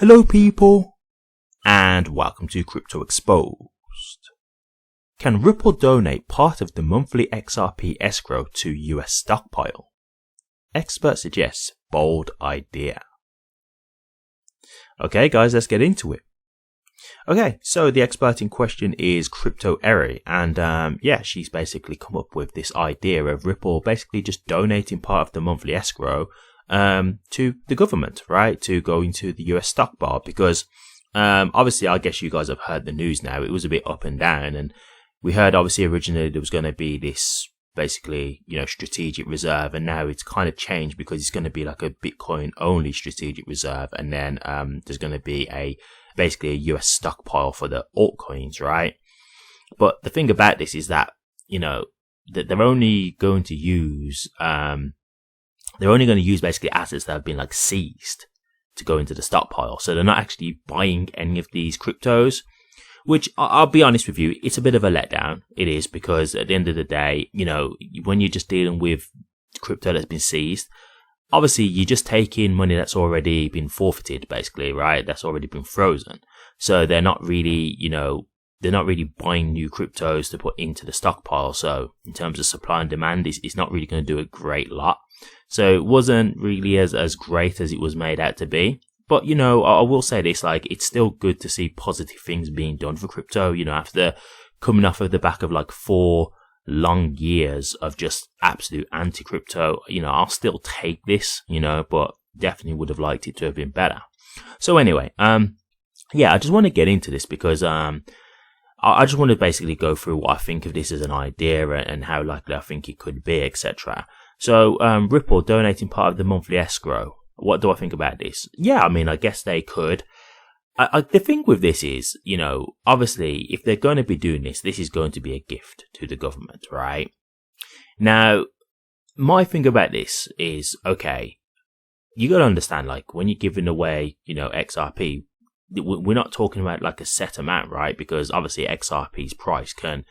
Hello people, and welcome to Crypto Exposed. Can Ripple donate part of the monthly XRP escrow to US stockpile? Expert suggests bold idea. Okay guys, let's get into it. Okay, so the expert in question is Crypto Eri, and she's basically come up with this idea of Ripple basically just donating part of the monthly escrow to the government, right, to go into the US stockpile, because obviously I guess you guys have heard the news now. It was a bit up and down, and we heard obviously originally there was going to be this basically, strategic reserve, and now it's kind of changed because it's going to be like a Bitcoin only strategic reserve, and then there's going to be basically a US stockpile for the altcoins, right? But the thing about this is that, that they're only going to use basically assets that have been like seized to go into the stockpile. So they're not actually buying any of these cryptos, which I'll be honest with you, it's a bit of a letdown. It is, because at the end of the day, when you're just dealing with crypto that's been seized, obviously you're just taking money that's already been forfeited, basically, right? That's already been frozen. So they're not really, they're not really buying new cryptos to put into the stockpile. So in terms of supply and demand, it's not really going to do a great lot. So it wasn't really as great as it was made out to be. But, I will say this, like, it's still good to see positive things being done for crypto, after coming off of the back of like 4 long years of just absolute anti-crypto. I'll still take this, but definitely would have liked it to have been better. So anyway, I just want to get into this because, I just want to basically go through what I think of this as an idea and how likely I think it could be, etc. So, Ripple donating part of the monthly escrow. What do I think about this? Yeah, I guess they could. The thing with this is, obviously, if they're going to be doing this, this is going to be a gift to the government, right? Now, my thing about this is, okay, you got to understand, like, when you're giving away, XRP, we're not talking about like a set amount, right? Because obviously XRP's price can,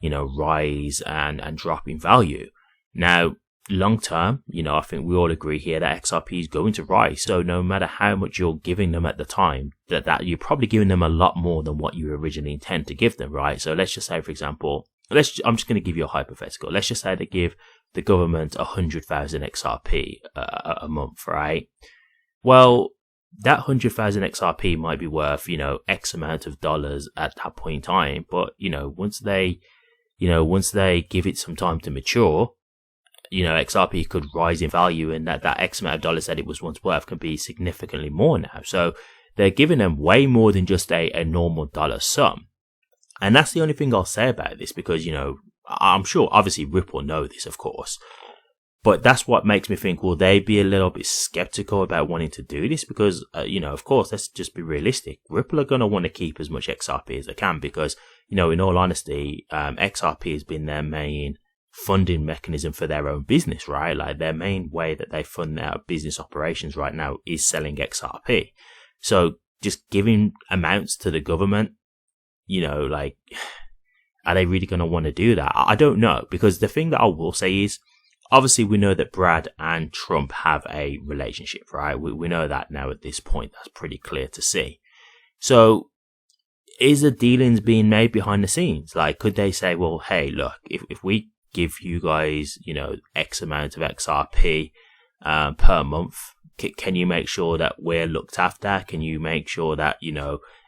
rise and drop in value. Now, long term, I think we all agree here that XRP is going to rise. So no matter how much you're giving them at the time, that you're probably giving them a lot more than what you originally intend to give them, right? So let's just say, for example, I'm just going to give you a hypothetical. Let's just say they give the government 100,000 XRP a month, right? Well, that 100,000 XRP might be worth, X amount of dollars at that point in time. But, once they give it some time to mature, XRP could rise in value, and that X amount of dollars that it was once worth can be significantly more now. So they're giving them way more than just a normal dollar sum. And that's the only thing I'll say about this, because, I'm sure obviously Ripple know this, of course. But that's what makes me think, will they be a little bit skeptical about wanting to do this? Because, of course, let's just be realistic. Ripple are going to want to keep as much XRP as they can because, in all honesty, XRP has been their main funding mechanism for their own business, right? Like, their main way that they fund their business operations right now is selling XRP. So just giving amounts to the government, are they really going to want to do that? I don't know, because the thing that I will say is, obviously, we know that Brad and Trump have a relationship, right? We know that now at this point. That's pretty clear to see. So, is the dealings being made behind the scenes? Like, could they say, well, hey, look, if we give you guys, X amount of XRP per month, can you make sure that we're looked after? Can you make sure that,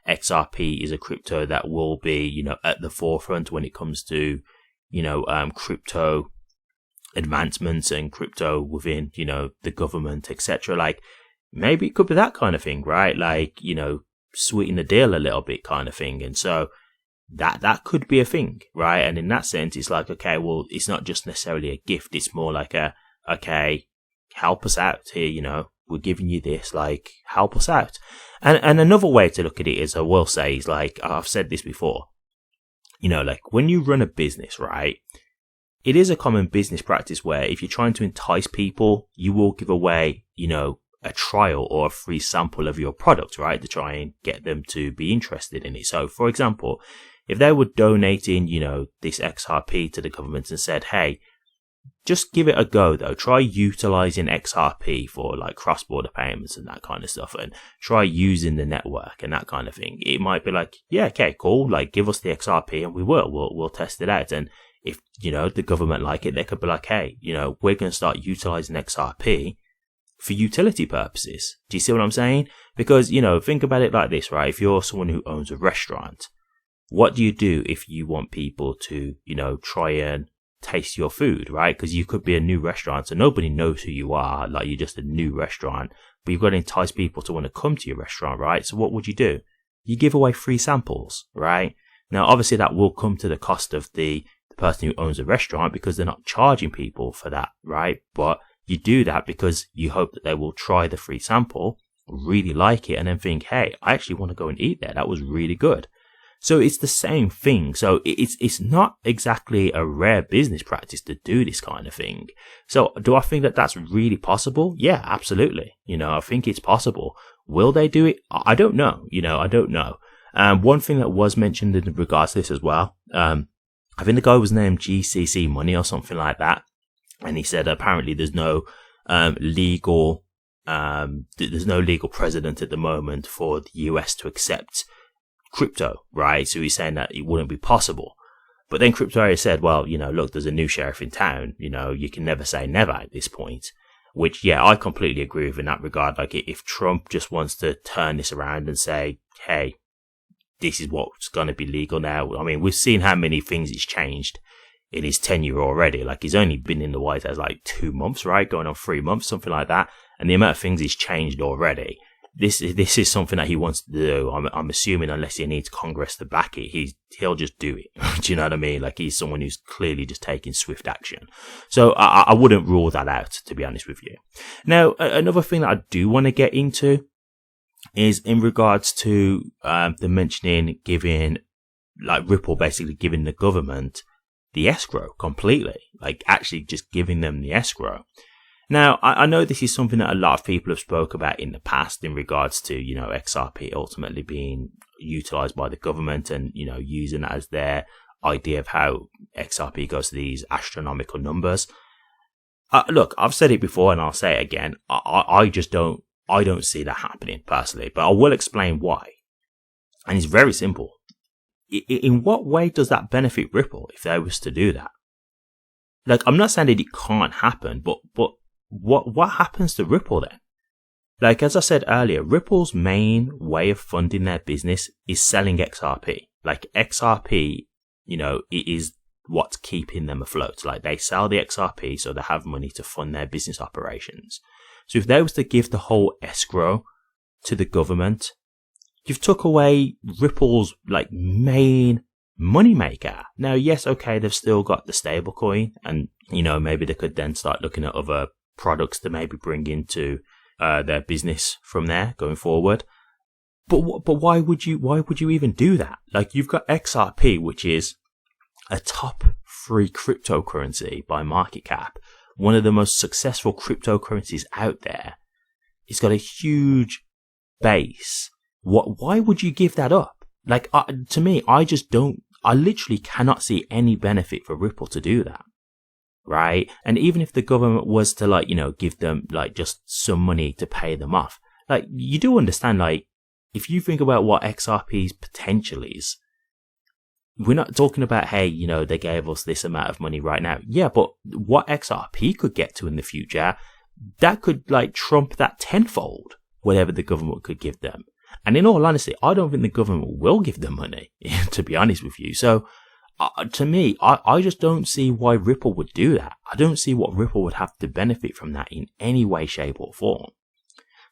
XRP is a crypto that will be, at the forefront when it comes to, crypto advancements and crypto within, the government, etc. Like, maybe it could be that kind of thing, right? Like, sweeten the deal a little bit kind of thing. And so that could be a thing, right? And in that sense, it's like, okay, well, it's not just necessarily a gift. It's more like okay, help us out here, we're giving you this, like, help us out. And another way to look at it is, I will say, is like, I've said this before, like, when you run a business, right, it is a common business practice where if you're trying to entice people, you will give away, a trial or a free sample of your product, right, to try and get them to be interested in it. So, for example, if they were donating, this XRP to the government and said, hey, just give it a go though. Try utilizing XRP for like cross-border payments and that kind of stuff, and try using the network and that kind of thing. It might be like, yeah, okay, cool. Like, give us the XRP and we'll test it out. And if, the government like it, they could be like, hey, we're going to start utilizing XRP for utility purposes. Do you see what I'm saying? Because, think about it like this, right? If you're someone who owns a restaurant, what do you do if you want people to, try and taste your food, right? Because you could be a new restaurant, so nobody knows who you are, like you're just a new restaurant, but you've got to entice people to want to come to your restaurant, right? So what would you do? You give away free samples, right? Now, obviously that will come to the cost of the person who owns a restaurant, because they're not charging people for that, right? But you do that because you hope that they will try the free sample, really like it, and then think, hey, I actually want to go and eat there. That was really good. So it's the same thing. So it's not exactly a rare business practice to do this kind of thing. So do I think that that's really possible? Yeah, absolutely. I think it's possible. Will they do it? I don't know. I don't know. One thing that was mentioned in regards to this as well, I think the guy was named GCC Money or something like that. And he said apparently there's no legal precedent at the moment for the US to accept crypto, right? So he's saying that it wouldn't be possible. But then Crypto area said, well, look, there's a new sheriff in town. You can never say never at this point. Which, yeah, I completely agree with in that regard. Like, if Trump just wants to turn this around and say, hey, this is what's going to be legal now. I mean, we've seen how many things he's changed in his tenure already. Like, he's only been in the White House like 2 months, right? Going on 3 months, something like that. And the amount of things he's changed already. This is something that he wants to do. I'm assuming unless he needs Congress to back it, he'll just do it. Do you know what I mean? Like, he's someone who's clearly just taking swift action. So I wouldn't rule that out, to be honest with you. Now, another thing that I do want to get into is in regards to the mentioning giving, like Ripple basically giving the government the escrow completely, like actually just giving them the escrow. Now, I know this is something that a lot of people have spoke about in the past in regards to, XRP ultimately being utilized by the government and, using that as their idea of how XRP goes to these astronomical numbers. Look, I've said it before and I'll say it again. I don't see that happening personally, but I will explain why. And it's very simple. In what way does that benefit Ripple if they was to do that? Like, I'm not saying that it can't happen, but what happens to Ripple then? Like, as I said earlier, Ripple's main way of funding their business is selling XRP. Like, XRP, it is what's keeping them afloat. Like, they sell the XRP so they have money to fund their business operations. So if they was to give the whole escrow to the government, you've took away Ripple's like main moneymaker. Now, yes, okay, they've still got the stablecoin, and maybe they could then start looking at other products to maybe bring into their business from there going forward. But why would you even do that? Like, you've got XRP, which is a top 3 cryptocurrency by market cap, one of the most successful cryptocurrencies out there. It's got a huge base. Why would you give that up? Like, to me, I literally cannot see any benefit for Ripple to do that. Right? And even if the government was to give them just some money to pay them off, like, you do understand, like, if you think about what XRP's potential is, we're not talking about, hey, they gave us this amount of money right now. Yeah, but what XRP could get to in the future, that could trump that tenfold, whatever the government could give them. And in all honesty, I don't think the government will give them money, to be honest with you. So, to me, I just don't see why Ripple would do that. I don't see what Ripple would have to benefit from that in any way, shape or form.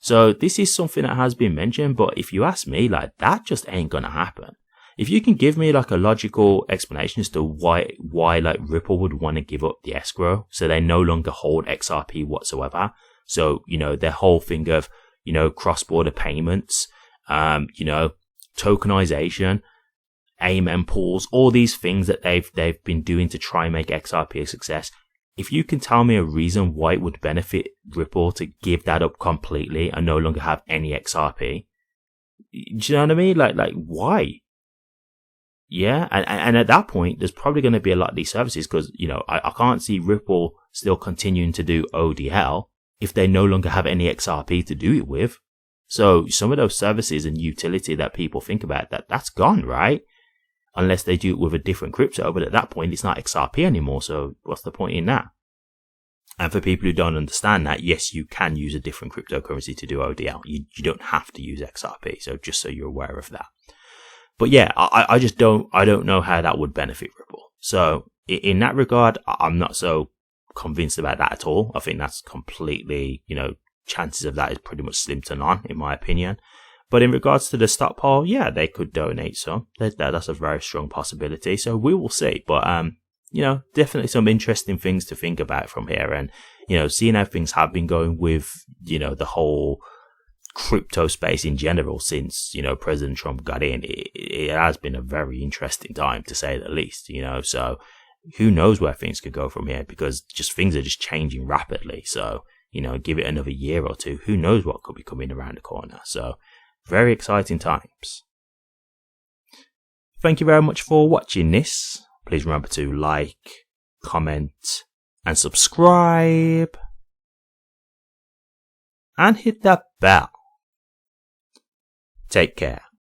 So this is something that has been mentioned, but if you ask me, that just ain't gonna happen. If you can give me a logical explanation as to why Ripple would want to give up the escrow so they no longer hold XRP whatsoever. So, their whole thing of, cross-border payments, tokenization, AMM pools, all these things that they've been doing to try and make XRP a success. If you can tell me a reason why it would benefit Ripple to give that up completely and no longer have any XRP, do you know what I mean? Like why? Yeah, and at that point, there's probably going to be a lot of these services because, I can't see Ripple still continuing to do ODL if they no longer have any XRP to do it with. So some of those services and utility that people think about, that's gone, right? Unless they do it with a different crypto, but at that point it's not XRP anymore, so what's the point in that? And for people who don't understand that, yes, you can use a different cryptocurrency to do ODL. You don't have to use XRP, so just so you're aware of that. But yeah, I just don't know how that would benefit Ripple. So in that regard, I'm not so convinced about that at all. I think that's completely, chances of that is pretty much slim to none, in my opinion. But in regards to the stockpile, yeah, they could donate some. That's a very strong possibility. So we will see. But, definitely some interesting things to think about from here. And, seeing how things have been going with, the whole crypto space in general since, President Trump got in, it has been a very interesting time, to say the least, So who knows where things could go from here, because just things are just changing rapidly. So, give it another year or two, who knows what could be coming around the corner. So very exciting times. Thank you very much for watching this. Please remember to like, comment, and subscribe. And hit that bell. Take care.